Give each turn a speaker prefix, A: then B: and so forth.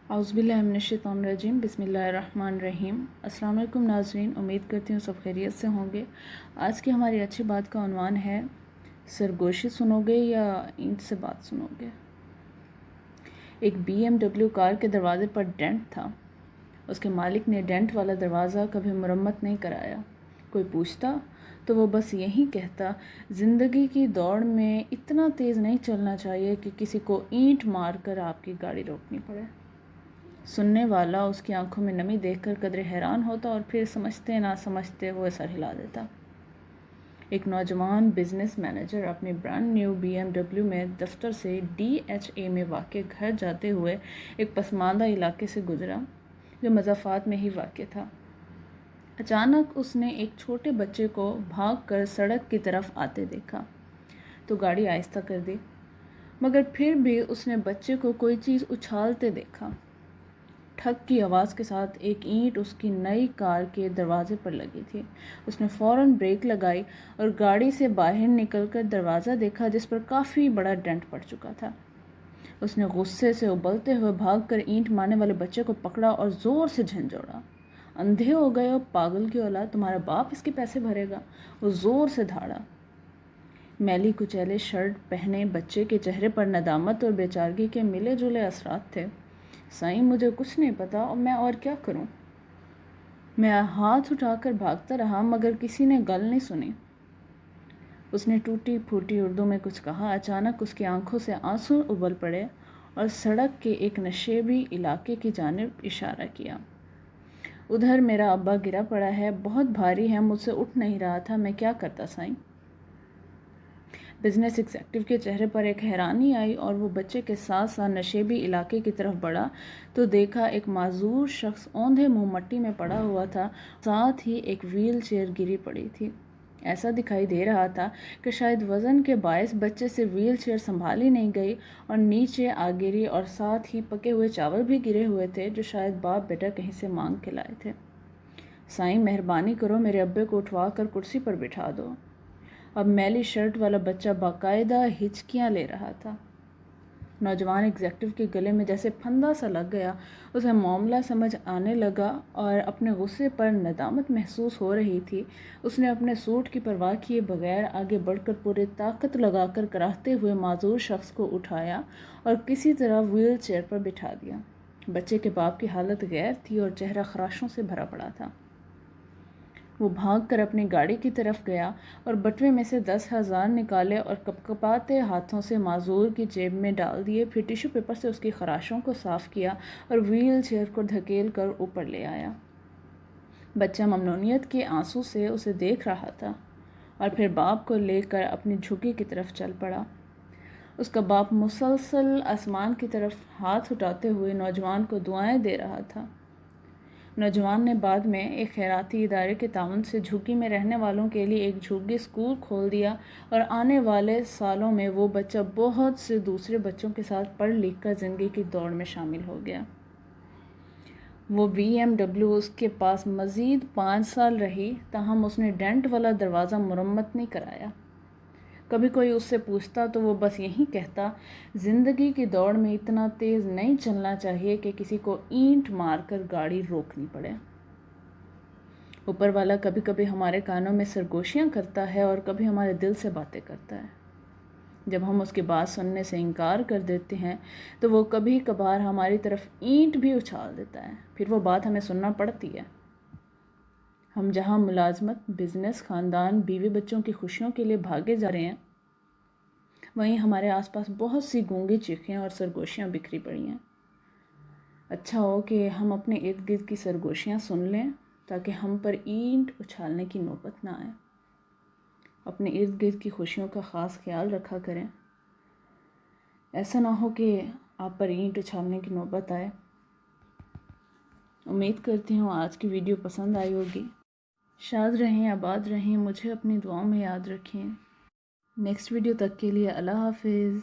A: औज़ुबिल्लाहिमिनश्शैतानिर्रजीम बिस्मिल्लाहिर्रहमानिर्रहीम। अस्सलाम वालेकुम नाज़रीन, उम्मीद करती हूँ सब खैरियत से होंगे। आज की हमारी अच्छी बात का उन्वान है सरगोशी सुनोगे या ईंट से बात सुनोगे। एक BMW कार के दरवाजे पर डेंट था। उसके मालिक ने डेंट वाला दरवाज़ा कभी मरम्मत नहीं कराया। कोई पूछता तो वो बस यही कहता, ज़िंदगी की दौड़ में इतना तेज़ नहीं चलना चाहिए कि किसी को ईंट मारकर आपकी गाड़ी रोकनी पड़े। सुनने वाला उसकी आंखों में नमी देखकर कदरे हैरान होता और फिर समझते ना समझते हुए सर हिला देता। एक नौजवान बिजनेस मैनेजर अपनी ब्रांड न्यू BMW में दफ्तर से DHA में वाक़ घर जाते हुए एक पसमानदा इलाके से गुजरा जो मज़ाफ़ात में ही वाक़ था। अचानक उसने एक छोटे बच्चे को भागकर सड़क की तरफ आते देखा तो गाड़ी आहिस्ता कर दी, मगर फिर भी उसने बच्चे को कोई चीज़ उछालते देखा। ठक की आवाज़ के साथ एक ईंट उसकी नई कार के दरवाजे पर लगी थी। उसने फ़ौरन ब्रेक लगाई और गाड़ी से बाहर निकलकर दरवाज़ा देखा जिस पर काफ़ी बड़ा डेंट पड़ चुका था। उसने गुस्से से उबलते हुए भागकर ईंट मारने वाले बच्चे को पकड़ा और ज़ोर से झंझोड़ा। अंधे हो गए हो पागल की औलाद, तुम्हारा बाप इसके पैसे भरेगा। वो ज़ोर से धाड़ा। मैली कुचैले शर्ट पहने बच्चे के चेहरे पर नदामत और बेचारगी के मिले जुले असरात थे। साईं, मुझे कुछ नहीं पता और मैं और क्या करूं। मैं हाथ उठाकर भागता रहा मगर किसी ने गल नहीं सुनी। उसने टूटी फूटी उर्दू में कुछ कहा। अचानक उसकी आंखों से आंसू उबल पड़े और सड़क के एक नशेबी इलाके की जानिब इशारा किया। उधर मेरा अब्बा गिरा पड़ा है, बहुत भारी है, मुझसे उठ नहीं रहा था, मैं क्या करता साईं। बिजनेस एग्जेक्टिव के चेहरे पर एक हैरानी आई और वो बच्चे के साथ साथ नशेबी इलाके की तरफ बढ़ा तो देखा एक माजूर शख्स औंधे मुंह मट्टी में पड़ा हुआ था। साथ ही एक व्हील चेयर गिरी पड़ी थी। ऐसा दिखाई दे रहा था कि शायद वज़न के बायस बच्चे से व्हील चेयर संभाली नहीं गई और नीचे आ गिरी और साथ ही पके हुए चावल भी गिरे हुए थे जो शायद बाप बेटा कहीं से मांग के लाए थे। साईं, मेहरबानी करो, मेरे अब्बे को उठवा कर कुर्सी पर बिठा दो। अब मैली शर्ट वाला बच्चा बाकायदा हिचकियाँ ले रहा था। नौजवान एग्जेक्टिव के गले में जैसे फंदा सा लग गया। उसे मामला समझ आने लगा और अपने गुस्से पर नदामत महसूस हो रही थी। उसने अपने सूट की परवाह किए बगैर आगे बढ़कर पूरी ताकत लगाकर कराहते हुए माजूर शख्स को उठाया और किसी तरह व्हील चेयर पर बिठा दिया। बच्चे के बाप की हालत गैर थी और चेहरा खराशों से भरा पड़ा था। वो भागकर अपनी गाड़ी की तरफ गया और बटुए में से 10,000 निकाले और कपकपाते हाथों से माजूर की जेब में डाल दिए। फिर टिश्यू पेपर से उसकी खराशों को साफ़ किया और व्हील चेयर को धकेल कर ऊपर ले आया। बच्चा ममनूनियत के आंसू से उसे देख रहा था और फिर बाप को लेकर अपनी झुग्गी की तरफ चल पड़ा। उसका बाप मुसलसल आसमान की तरफ हाथ उठाते हुए नौजवान को दुआएं दे रहा था। नौजवान ने बाद में एक खैराती इदारे के ताउन से झुग्गी में रहने वालों के लिए एक झुग्गी स्कूल खोल दिया और आने वाले सालों में वो बच्चा बहुत से दूसरे बच्चों के साथ पढ़ लिख कर ज़िंदगी की दौड़ में शामिल हो गया। वो BMW उसके पास मज़ीद 5 साल रही, ताहम उसने डेंट वाला दरवाज़ा मरम्मत नहीं कराया। कभी कोई उससे पूछता तो वो बस यही कहता, ज़िंदगी की दौड़ में इतना तेज़ नहीं चलना चाहिए कि किसी को ईंट मारकर गाड़ी रोकनी पड़े। ऊपर वाला कभी कभी हमारे कानों में सरगोशियाँ करता है और कभी हमारे दिल से बातें करता है। जब हम उसकी बात सुनने से इनकार कर देते हैं तो वो कभी कभार हमारी तरफ ईंट भी उछाल देता है। फिर वो बात हमें सुनना पड़ती है। हम जहाँ मुलाजमत, बिजनेस, ख़ानदान, बीवी बच्चों की खुशियों के लिए भागे जा रहे हैं, वहीं हमारे आसपास बहुत सी गूंगी चीखें और सरगोशियाँ बिखरी पड़ी हैं। अच्छा हो कि हम अपने इर्द गिर्द की सरगोशियाँ सुन लें ताकि हम पर ईंट उछालने की नौबत ना आए। अपने इर्द गिर्द की खुशियों का ख़ास ख्याल रखा करें। ऐसा ना हो कि आप पर ईंट उछालने की नौबत आए। उम्मीद करती हूँ आज की वीडियो पसंद आई होगी। शाद रहें, आबाद रहें, मुझे अपनी दुआओं में याद रखें। नेक्स्ट वीडियो तक के लिए अल्लाह हाफिज़।